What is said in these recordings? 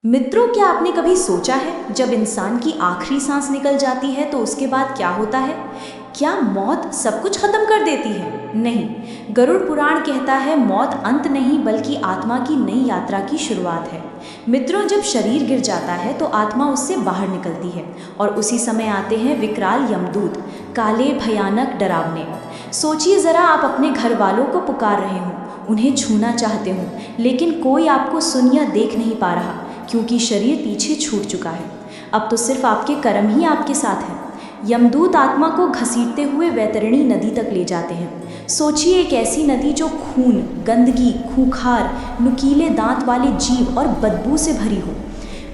मित्रों, क्या आपने कभी सोचा है जब इंसान की आखिरी सांस निकल जाती है तो उसके बाद क्या होता है? क्या मौत सब कुछ खत्म कर देती है? नहीं, गरुड़ पुराण कहता है मौत अंत नहीं बल्कि आत्मा की नई यात्रा की शुरुआत है। मित्रों, जब शरीर गिर जाता है तो आत्मा उससे बाहर निकलती है और उसी समय आते हैं विकराल यमदूत, काले, भयानक, डरावने। सोचिए जरा, आप अपने घर वालों को पुकार रहे हो, उन्हें छूना चाहते हो, लेकिन कोई आपको सुन या देख नहीं पा रहा क्योंकि शरीर पीछे छूट चुका है। अब तो सिर्फ आपके कर्म ही आपके साथ हैं। यमदूत आत्मा को घसीटते हुए वैतरणी नदी तक ले जाते हैं। सोचिए, एक ऐसी नदी जो खून, गंदगी, खूंखार, नुकीले दांत वाले जीव और बदबू से भरी हो।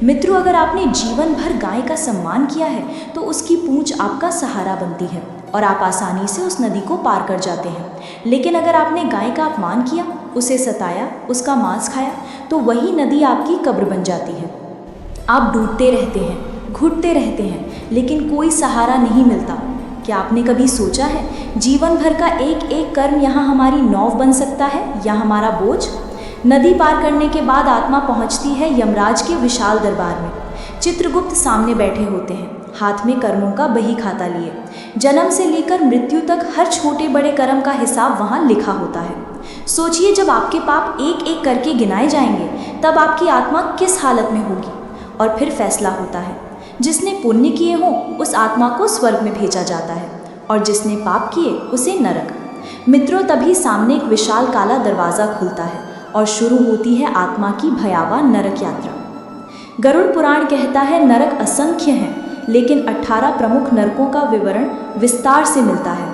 मित्रों, अगर आपने जीवन भर गाय का सम्मान किया है तो उसकी पूंछ आपका सहारा बनती है और आप आसानी से उस नदी को पार कर जाते हैं। लेकिन अगर आपने गाय का अपमान किया, उसे सताया, उसका मांस खाया, तो वही नदी आपकी कब्र बन जाती है। आप डूबते रहते हैं, घुटते रहते हैं, लेकिन कोई सहारा नहीं मिलता। क्या आपने कभी सोचा है जीवन भर का एक एक कर्म यहाँ हमारी नौव बन सकता है या हमारा बोझ? नदी पार करने के बाद आत्मा पहुँचती है यमराज के विशाल दरबार में। चित्रगुप्त सामने बैठे होते हैं, हाथ में कर्मों का बही खाता लिए। जन्म से लेकर मृत्यु तक हर छोटे बड़े कर्म का हिसाब वहाँ लिखा होता है। सोचिए, जब आपके पाप एक एक करके गिनाए जाएंगे तब आपकी आत्मा किस हालत में होगी। और फिर फैसला होता है, जिसने पुण्य किए हों उस आत्मा को स्वर्ग में भेजा जाता है और जिसने पाप किए उसे नरक। मित्रों, तभी सामने एक विशाल काला दरवाज़ा खुलता है और शुरू होती है आत्मा की भयावह नरक यात्रा। गरुड़ पुराण कहता है नरक असंख्य हैं, लेकिन 18 प्रमुख नरकों का विवरण विस्तार से मिलता है।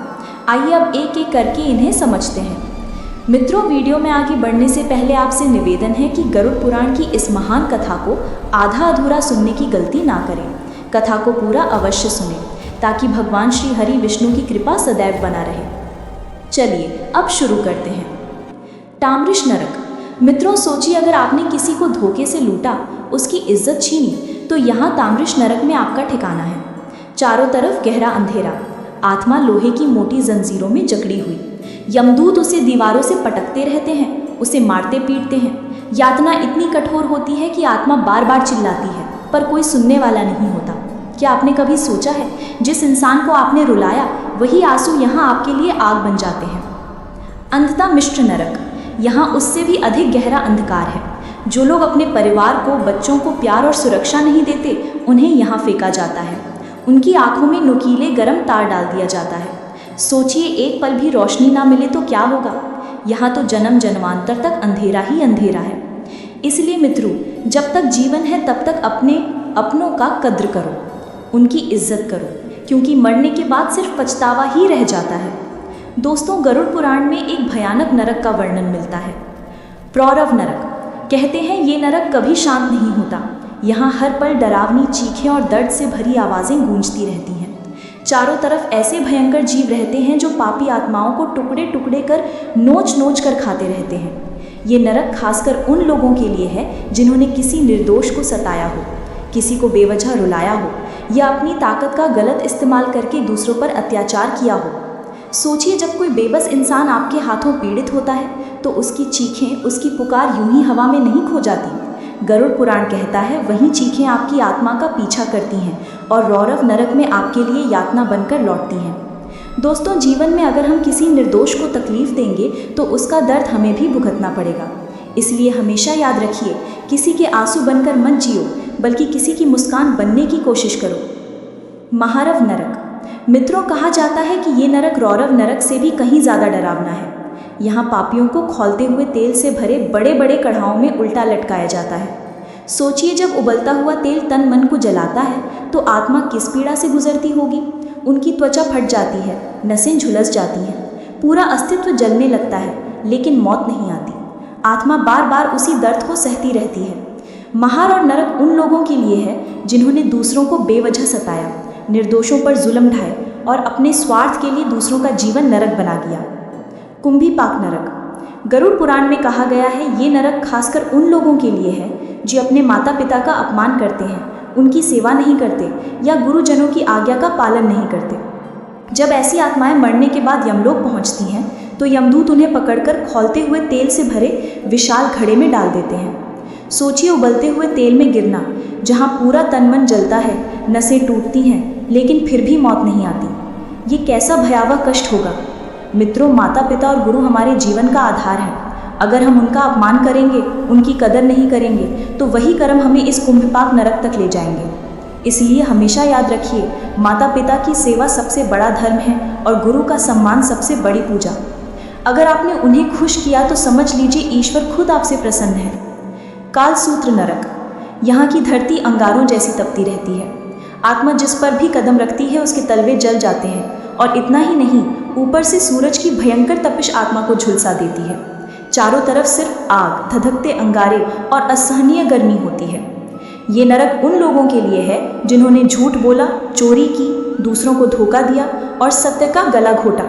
आइए अब एक एक करके इन्हें समझते हैं। मित्रों, वीडियो में आगे बढ़ने से पहले आपसे निवेदन है कि गरुड़ पुराण की इस महान कथा को आधा अधूरा सुनने की गलती ना करें। कथा को पूरा अवश्य सुनें ताकि भगवान श्री हरि विष्णु की कृपा सदैव बना रहे। चलिए अब शुरू करते हैं। ताम्रिश नरक। मित्रों, सोचिए, अगर आपने किसी को धोखे से लूटा, उसकी इज्जत छीनी, तो यहाँ ताम्रिश नरक में आपका ठिकाना है। चारों तरफ गहरा अंधेरा, आत्मा लोहे की मोटी जंजीरों में जकड़ी हुई। यमदूत उसे दीवारों से पटकते रहते हैं, उसे मारते पीटते हैं। यातना इतनी कठोर होती है कि आत्मा बार बार चिल्लाती है, पर कोई सुनने वाला नहीं होता। क्या आपने कभी सोचा है, जिस इंसान को आपने रुलाया वही आंसू यहाँ आपके लिए आग बन जाते हैं। अंधता मिश्र नरक। यहाँ उससे भी अधिक गहरा अंधकार है। जो लोग अपने परिवार को, बच्चों को प्यार और सुरक्षा नहीं देते, उन्हें यहाँ फेंका जाता है। उनकी आंखों में नुकीले गर्म तार डाल दिया जाता है। सोचिए, एक पल भी रोशनी ना मिले तो क्या होगा। यहाँ तो जन्म जन्मांतर तक अंधेरा ही अंधेरा है। इसलिए मित्रों, जब तक जीवन है तब तक अपने अपनों का कद्र करो, उनकी इज्जत करो, क्योंकि मरने के बाद सिर्फ पछतावा ही रह जाता है। दोस्तों, गरुड़ पुराण में एक भयानक नरक का वर्णन मिलता है, प्रौरव नरक। कहते हैं ये नरक कभी शांत नहीं होता। यहाँ हर पल डरावनी चीखें और दर्द से भरी आवाज़ें गूंजती रहती हैं। चारों तरफ ऐसे भयंकर जीव रहते हैं जो पापी आत्माओं को टुकड़े टुकड़े कर नोच नोच कर खाते रहते हैं। ये नरक खासकर उन लोगों के लिए है जिन्होंने किसी निर्दोष को सताया हो, किसी को बेवजह रुलाया हो या अपनी ताकत का गलत इस्तेमाल करके दूसरों पर अत्याचार किया हो। सोचिए, जब कोई बेबस इंसान आपके हाथों पीड़ित होता है तो उसकी चीखें, उसकी पुकार यूं ही हवा में नहीं खो जाती। गरुड़ पुराण कहता है वही चीखें आपकी आत्मा का पीछा करती हैं और रौरव नरक में आपके लिए यातना बनकर लौटती हैं। दोस्तों, जीवन में अगर हम किसी निर्दोष को तकलीफ देंगे तो उसका दर्द हमें भी भुगतना पड़ेगा। इसलिए हमेशा याद रखिए, किसी के आंसू बनकर मत जियो, बल्कि किसी की मुस्कान बनने की कोशिश करो। महारव नरक। मित्रों, कहा जाता है कि ये नरक रौरव नरक से भी कहीं ज़्यादा डरावना है। यहाँ पापियों को खौलते हुए तेल से भरे बड़े बड़े कढ़ाओं में उल्टा लटकाया जाता है। सोचिए, जब उबलता हुआ तेल तन मन को जलाता है तो आत्मा किस पीड़ा से गुजरती होगी। उनकी त्वचा फट जाती है, नसें झुलस जाती हैं, पूरा अस्तित्व जलने लगता है, लेकिन मौत नहीं आती। आत्मा बार बार उसी दर्द को सहती रहती है। महार और नरक उन लोगों के लिए है जिन्होंने दूसरों को बेवजह सताया, निर्दोषों पर जुल्म ढाए और अपने स्वार्थ के लिए दूसरों का जीवन नरक बना दिया। कुंभीपाक नरक। गरुड़ पुराण में कहा गया है ये नरक खासकर उन लोगों के लिए है जो अपने माता पिता का अपमान करते हैं, उनकी सेवा नहीं करते या गुरुजनों की आज्ञा का पालन नहीं करते। जब ऐसी आत्माएं मरने के बाद यमलोक पहुंचती हैं तो यमदूत उन्हें पकड़कर खौलते हुए तेल से भरे विशाल घड़े में डाल देते हैं। सोचिए उबलते हुए तेल में गिरना, जहाँ पूरा तन मन जलता है, नसें टूटती हैं, लेकिन फिर भी मौत नहीं आती। ये कैसा भयावह कष्ट होगा। मित्रों, माता पिता और गुरु हमारे जीवन का आधार हैं। अगर हम उनका अपमान करेंगे, उनकी कदर नहीं करेंगे, तो वही कर्म हमें इस कुंभपाक नरक तक ले जाएंगे। इसलिए हमेशा याद रखिए, माता पिता की सेवा सबसे बड़ा धर्म है और गुरु का सम्मान सबसे बड़ी पूजा। अगर आपने उन्हें खुश किया तो समझ लीजिए ईश्वर खुद आपसे प्रसन्न है। कालसूत्र नरक। यहाँ की धरती अंगारों जैसी तपती रहती है। आत्मा जिस पर भी कदम रखती है उसके तलवे जल जाते हैं, और इतना ही नहीं, ऊपर से सूरज की भयंकर तपिश आत्मा को झुलसा देती है। चारों तरफ सिर्फ आग, धधकते अंगारे और असहनीय गर्मी होती है। ये नरक उन लोगों के लिए है जिन्होंने झूठ बोला, चोरी की, दूसरों को धोखा दिया और सत्य का गला घोटा।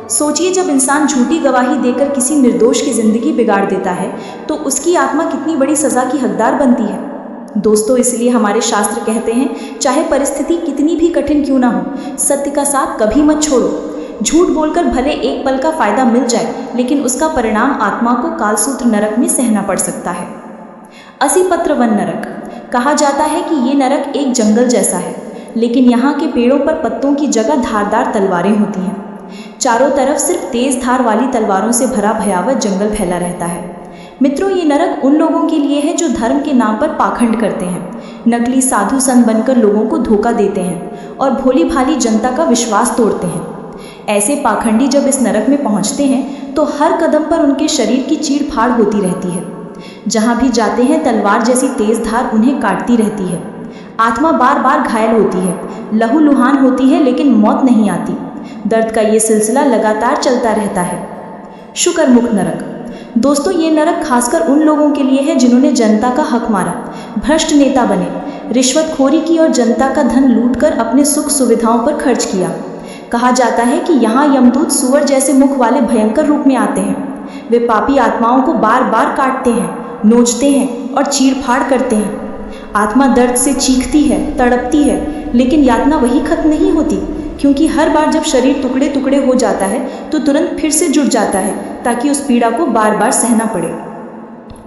सोचिए, जब इंसान झूठी गवाही देकर किसी निर्दोष की जिंदगी बिगाड़ देता है तो उसकी आत्मा कितनी बड़ी सजा की हकदार बनती है। दोस्तों, इसलिए हमारे शास्त्र कहते हैं, चाहे परिस्थिति कितनी भी कठिन क्यों ना हो, सत्य का साथ कभी मत छोड़ो। झूठ बोलकर भले एक पल का फायदा मिल जाए, लेकिन उसका परिणाम आत्मा को कालसूत्र नरक में सहना पड़ सकता है। असीपत्र वन नरक। कहा जाता है कि ये नरक एक जंगल जैसा है, लेकिन यहाँ के पेड़ों पर पत्तों की जगह धारदार तलवारें होती हैं। चारों तरफ सिर्फ तेज धार वाली तलवारों से भरा भयावह जंगल फैला रहता है। मित्रों, ये नरक उन लोगों के लिए है जो धर्म के नाम पर पाखंड करते हैं, नकली साधु संत बनकर लोगों को धोखा देते हैं और भोली भाली जनता का विश्वास तोड़ते हैं। ऐसे पाखंडी जब इस नरक में पहुंचते हैं तो हर कदम पर उनके शरीर की चीड़ फाड़ होती रहती है। जहां भी जाते हैं तलवार जैसी तेज धार उन्हें काटती रहती है। आत्मा बार बार घायल होती है, लहूलुहान होती है, लेकिन मौत नहीं आती। दर्द का ये सिलसिला लगातार चलता रहता है। शुकरमुख नरक। दोस्तों, ये नरक खासकर उन लोगों के लिए है जिन्होंने जनता का हक मारा, भ्रष्ट नेता बने, रिश्वतखोरी की और जनता का धन लूटकर अपने सुख सुविधाओं पर खर्च किया। कहा जाता है कि यहाँ यमदूत सुअर जैसे मुख वाले भयंकर रूप में आते हैं। वे पापी आत्माओं को बार बार काटते हैं, नोचते हैं और चीरफाड़ करते हैं। आत्मा दर्द से चीखती है, तड़पती है, लेकिन यातना वही खत्म नहीं होती, क्योंकि हर बार जब शरीर टुकड़े टुकड़े हो जाता है तो तुरंत फिर से जुड़ जाता है, ताकि उस पीड़ा को बार बार सहना पड़े।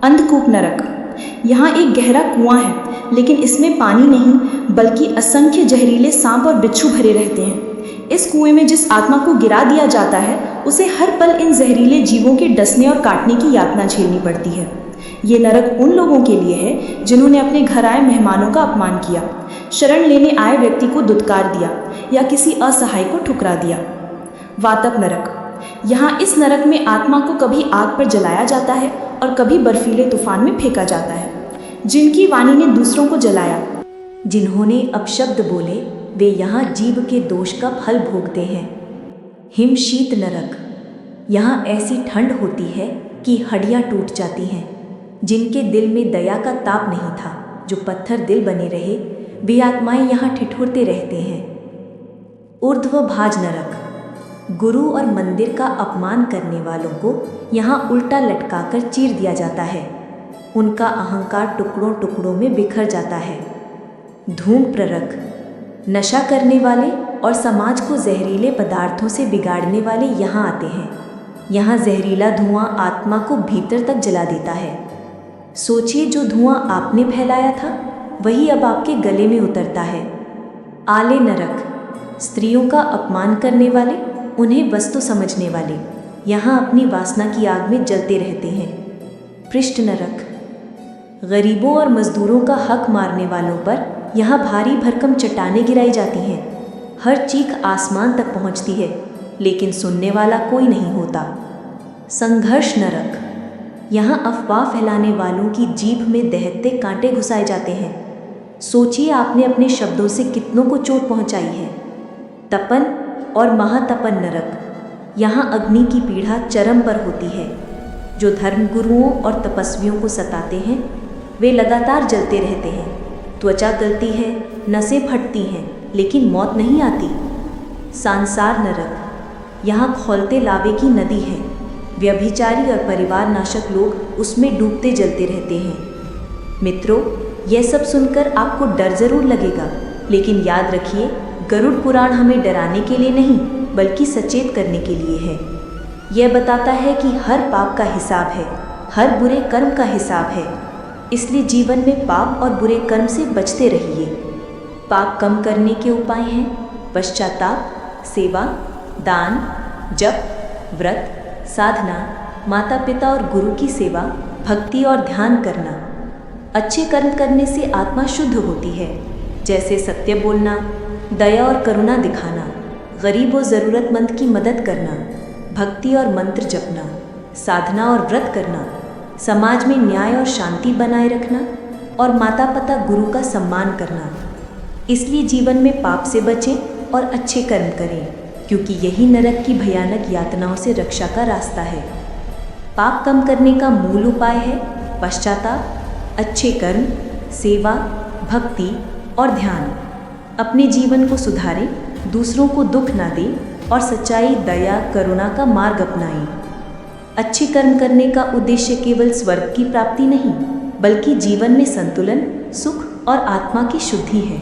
अंधकूप नरक। यहाँ एक गहरा कुआं है, लेकिन इसमें पानी नहीं बल्कि असंख्य जहरीले सांप और बिच्छू भरे रहते हैं। इस कुएं में जिस आत्मा को गिरा दिया जाता है उसे हर पल इन जहरीले जीवों के डसने और काटने की यातना झेलनी पड़ती है। ये नरक उन लोगों के लिए है जिन्होंने अपने घर आए मेहमानों का अपमान किया, शरण लेने आए व्यक्ति को दुत्कार दिया या किसी असहाय को ठुकरा दिया। वातप नरक। यहाँ इस नरक में आत्मा को कभी आग पर जलाया जाता है और कभी बर्फीले तूफान में फेंका जाता है। जिनकी वाणी ने दूसरों को जलाया, जिन्होंने अपशब्द बोले, वे यहाँ जीव के दोष का फल भोगते हैं। हिमशीत नरक। यहाँ ऐसी ठंड होती है कि हड्डियाँ टूट जाती हैं। जिनके दिल में दया का ताप नहीं था, जो पत्थर दिल बने रहे, वे आत्माएं यहाँ ठिठुरते रहते हैं। ऊर्ध्वभाज नरक। गुरु और मंदिर का अपमान करने वालों को यहाँ उल्टा लटकाकर चीर दिया जाता है। उनका अहंकार टुकड़ों टुकड़ों में बिखर जाता है। धूम प्ररक। नशा करने वाले और समाज को जहरीले पदार्थों से बिगाड़ने वाले यहाँ आते हैं। यहाँ जहरीला धुआं आत्मा को भीतर तक जला देता है। सोचिए, जो धुआं आपने फैलाया था वही अब आपके गले में उतरता है। आले नरक। स्त्रियों का अपमान करने वाले, उन्हें वस्तु समझने वाले यहाँ अपनी वासना की आग में जलते रहते हैं। पृष्ठ नरक। गरीबों और मजदूरों का हक मारने वालों पर यहाँ भारी भरकम चट्टानें गिराई जाती हैं। हर चीख आसमान तक पहुँचती है, लेकिन सुनने वाला कोई नहीं होता। संघर्ष नरक। यहाँ अफवाह फैलाने वालों की जीभ में दहकते कांटे घुसाए जाते हैं। सोचिए, आपने अपने शब्दों से कितनों को चोट पहुँचाई है। तपन और महातपन नरक। यहाँ अग्नि की पीड़ा चरम पर होती है। जो धर्मगुरुओं और तपस्वियों को सताते हैं वे लगातार जलते रहते हैं। त्वचा गलती है, नसें फटती हैं, लेकिन मौत नहीं आती। सांसार नरक। यहाँ खौलते लावे की नदी है। व्यभिचारी और परिवार नाशक लोग उसमें डूबते जलते रहते हैं। मित्रों, यह सब सुनकर आपको डर जरूर लगेगा, लेकिन याद रखिए, गरुड़ पुराण हमें डराने के लिए नहीं बल्कि सचेत करने के लिए है। यह बताता है कि हर पाप का हिसाब है, हर बुरे कर्म का हिसाब है। इसलिए जीवन में पाप और बुरे कर्म से बचते रहिए। पाप कम करने के उपाय हैं पश्चाताप, सेवा, दान, जप, व्रत, साधना, माता पिता और गुरु की सेवा, भक्ति और ध्यान करना। अच्छे कर्म करने से आत्मा शुद्ध होती है, जैसे सत्य बोलना, दया और करुणा दिखाना, गरीब और ज़रूरतमंद की मदद करना, भक्ति और मंत्र जपना, साधना और व्रत करना, समाज में न्याय और शांति बनाए रखना और माता पिता गुरु का सम्मान करना। इसलिए जीवन में पाप से बचें और अच्छे कर्म करें, क्योंकि यही नरक की भयानक यातनाओं से रक्षा का रास्ता है। पाप कम करने का मूल उपाय है पश्चाताप, अच्छे कर्म, सेवा, भक्ति और ध्यान। अपने जीवन को सुधारें, दूसरों को दुख ना दें और सच्चाई, दया, करुणा का मार्ग अपनाएं। अच्छे कर्म करने का उद्देश्य केवल स्वर्ग की प्राप्ति नहीं, बल्कि जीवन में संतुलन, सुख और आत्मा की शुद्धि है।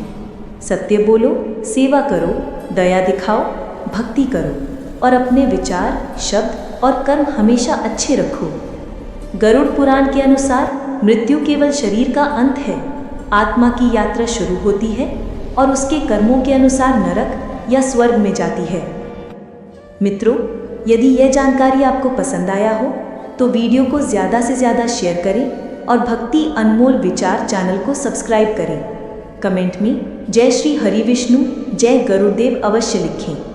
सत्य बोलो, सेवा करो, दया दिखाओ, भक्ति करो और अपने विचार, शब्द और कर्म हमेशा अच्छे रखो। गरुड़ पुराण के अनुसार मृत्यु केवल शरीर का अंत है। आत्मा की यात्रा शुरू होती है और उसके कर्मों के अनुसार नरक या स्वर्ग में जाती है। मित्रों, यदि यह जानकारी आपको पसंद आया हो तो वीडियो को ज़्यादा से ज़्यादा शेयर करें और भक्ति अनमोल विचार चैनल को सब्सक्राइब करें। कमेंट में जय श्री हरि विष्णु, जय गरुड़देव अवश्य लिखें।